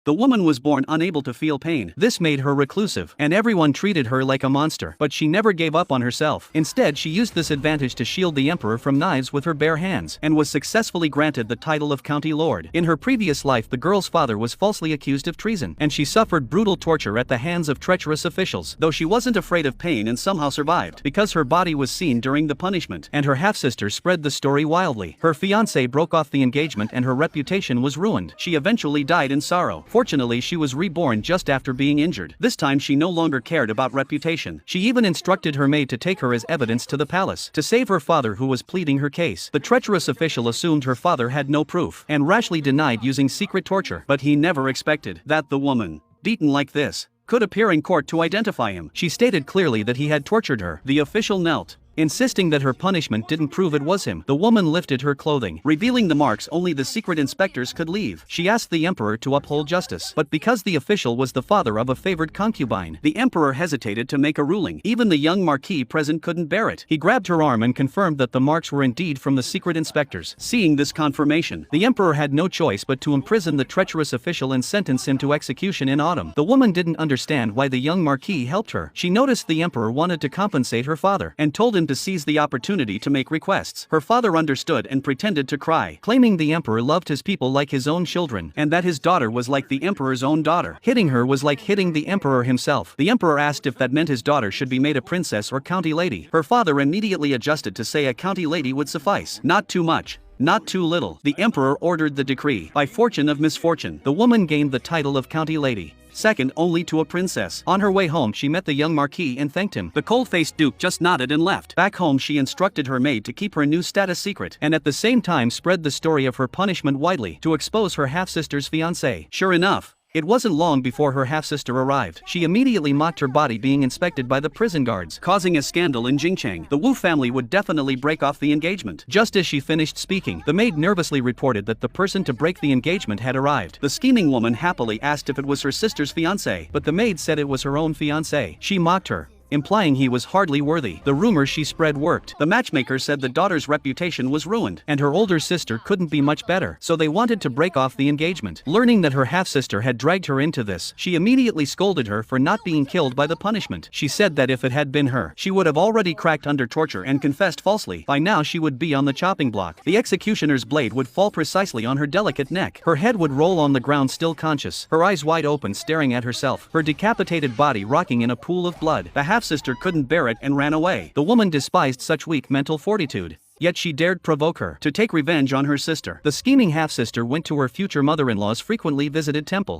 The woman was born unable to feel pain. This made her reclusive, and everyone treated her like a monster. But she never gave up on herself. Instead, she used this advantage to shield the emperor from knives with her bare hands, and was successfully granted the title of county lord. In her previous life, the girl's father was falsely accused of treason, and she suffered brutal torture at the hands of treacherous officials, though she wasn't afraid of pain and somehow survived, because her body was seen during the punishment. And her half-sister spread the story wildly. Her fiancé broke off the engagement and her reputation was ruined. She eventually died in sorrow. Fortunately, she was reborn just after being injured. This time she no longer cared about reputation. She even instructed her maid to take her as evidence to the palace, to save her father who was pleading her case. The treacherous official assumed her father had no proof, and rashly denied using secret torture. But he never expected that the woman, beaten like this, could appear in court to identify him. She stated clearly that he had tortured her. The official knelt, insisting that her punishment didn't prove it was him. The woman lifted her clothing, revealing the marks only the secret inspectors could leave. She asked the emperor to uphold justice, but because the official was the father of a favored concubine, the emperor hesitated to make a ruling. Even the young marquis present couldn't bear it. He grabbed her arm and confirmed that the marks were indeed from the secret inspectors. Seeing this confirmation, the emperor had no choice but to imprison the treacherous official and sentence him to execution in autumn. The woman didn't understand why the young marquis helped her. She noticed the emperor wanted to compensate her father, and told him to seize the opportunity to make requests. Her father understood and pretended to cry, claiming the emperor loved his people like his own children, and that his daughter was like the emperor's own daughter. Hitting her was like hitting the emperor himself. The emperor asked if that meant his daughter should be made a princess or county lady. Her father immediately adjusted to say a county lady would suffice. Not too much, not too little. The emperor ordered the decree. By fortune of misfortune, the woman gained the title of county lady, second only to a princess. On her way home, she met the young marquis and thanked him. The cold-faced duke just nodded and left. Back home, she instructed her maid to keep her new status secret, and at the same time spread the story of her punishment widely to expose her half-sister's fiancé. Sure enough, it wasn't long before her half-sister arrived. She immediately mocked her body being inspected by the prison guards, causing a scandal in Jingcheng. The Wu family would definitely break off the engagement. Just as she finished speaking, the maid nervously reported that the person to break the engagement had arrived. The scheming woman happily asked if it was her sister's fiancé, but the maid said it was her own fiancé. She mocked her, implying he was hardly worthy. The rumor she spread worked. The matchmaker said the daughter's reputation was ruined, and her older sister couldn't be much better, so they wanted to break off the engagement. Learning that her half-sister had dragged her into this, she immediately scolded her for not being killed by the punishment. She said that if it had been her, she would have already cracked under torture and confessed falsely. By now she would be on the chopping block. The executioner's blade would fall precisely on her delicate neck. Her head would roll on the ground still conscious, her eyes wide open staring at herself, her decapitated body rocking in a pool of blood. The half-sister couldn't bear it and ran away. The woman despised such weak mental fortitude, yet she dared provoke her to take revenge on her sister. The scheming half-sister went to her future mother-in-law's frequently visited temple,